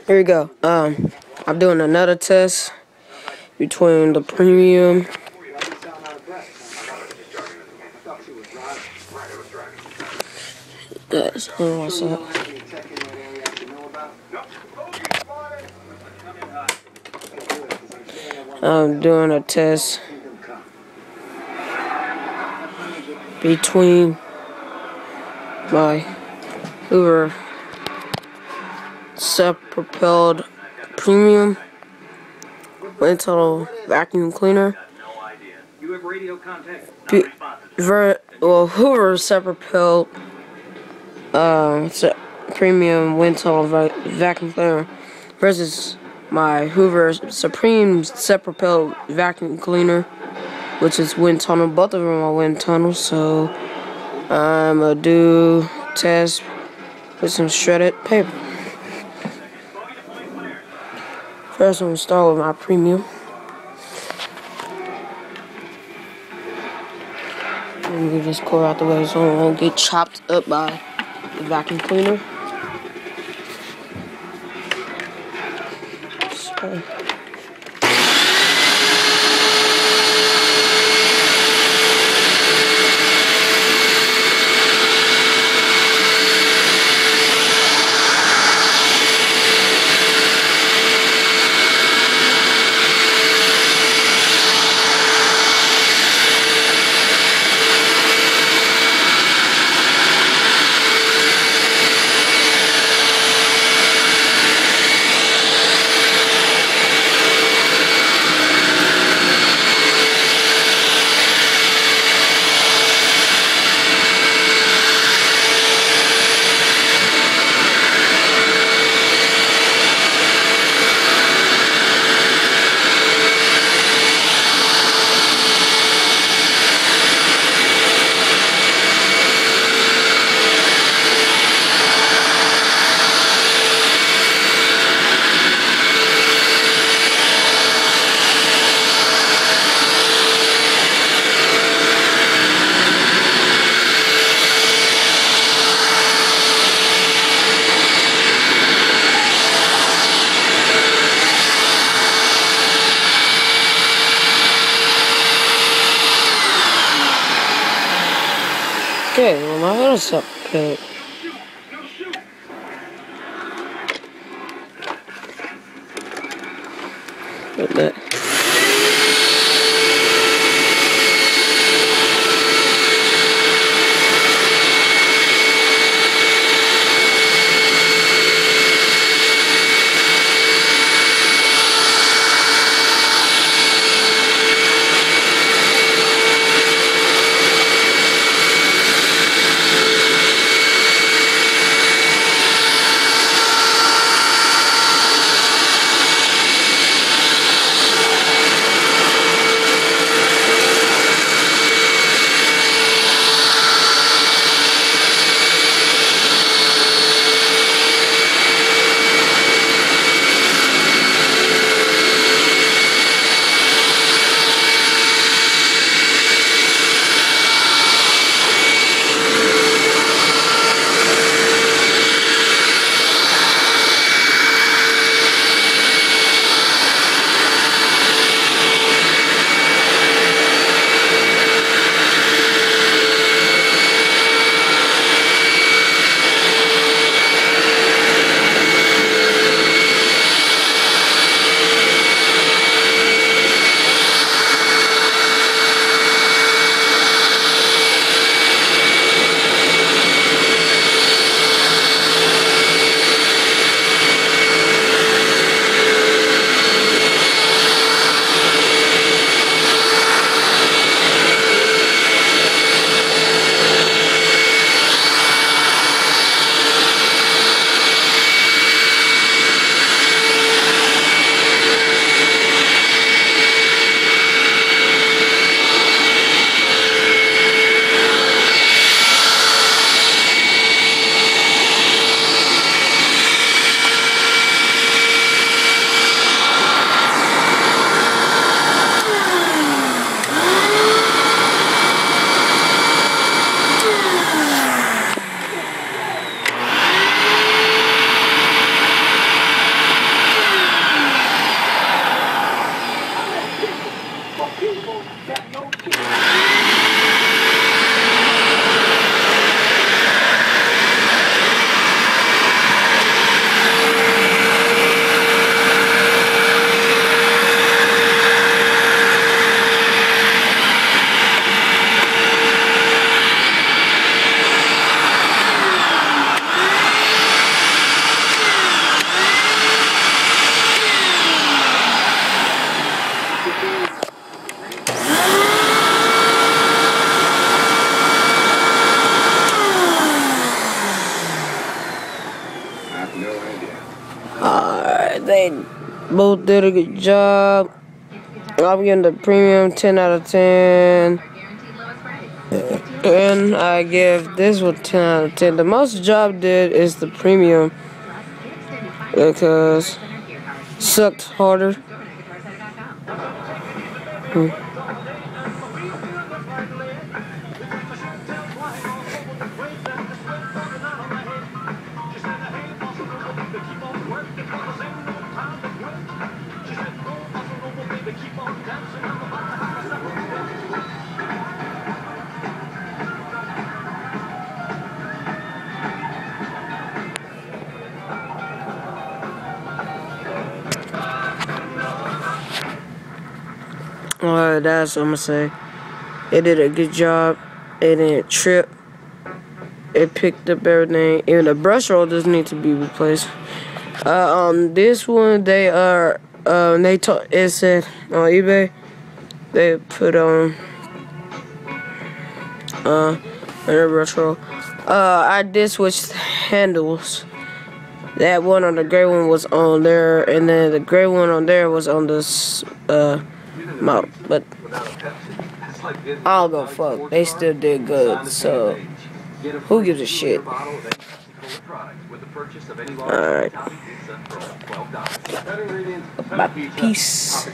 Here we go. I'm doing another test between the premium. Yes, what's up? I'm doing a test between my Hoover self-propelled premium wind tunnel vacuum cleaner. Hoover self-propelled premium wind tunnel vacuum cleaner versus my Hoover Supreme self-propelled vacuum cleaner, which is wind tunnel. Both of them are wind tunnels, so I'm gonna do test with some shredded paper. First, I'm gonna start with my premium. Let me get this core out the way so it won't get chopped up by the vacuum cleaner. So. Okay, well my head's up good. Like that. They both did a good job. I'm getting the premium 10 out of 10. And I give this one 10 out of 10. The most job did is the premium because it sucked harder. Alright, that's what I'm gonna say. It did a good job. It didn't trip. It picked up everything. Even the brush roll does need to be replaced. This one they are it said on eBay they put on another brush roll. I did switch handles. That one on the gray one was on there, and then the gray one on there was on this model. But I'll go fuck. They still did good, so who gives a shit? Alright. Bye. Peace.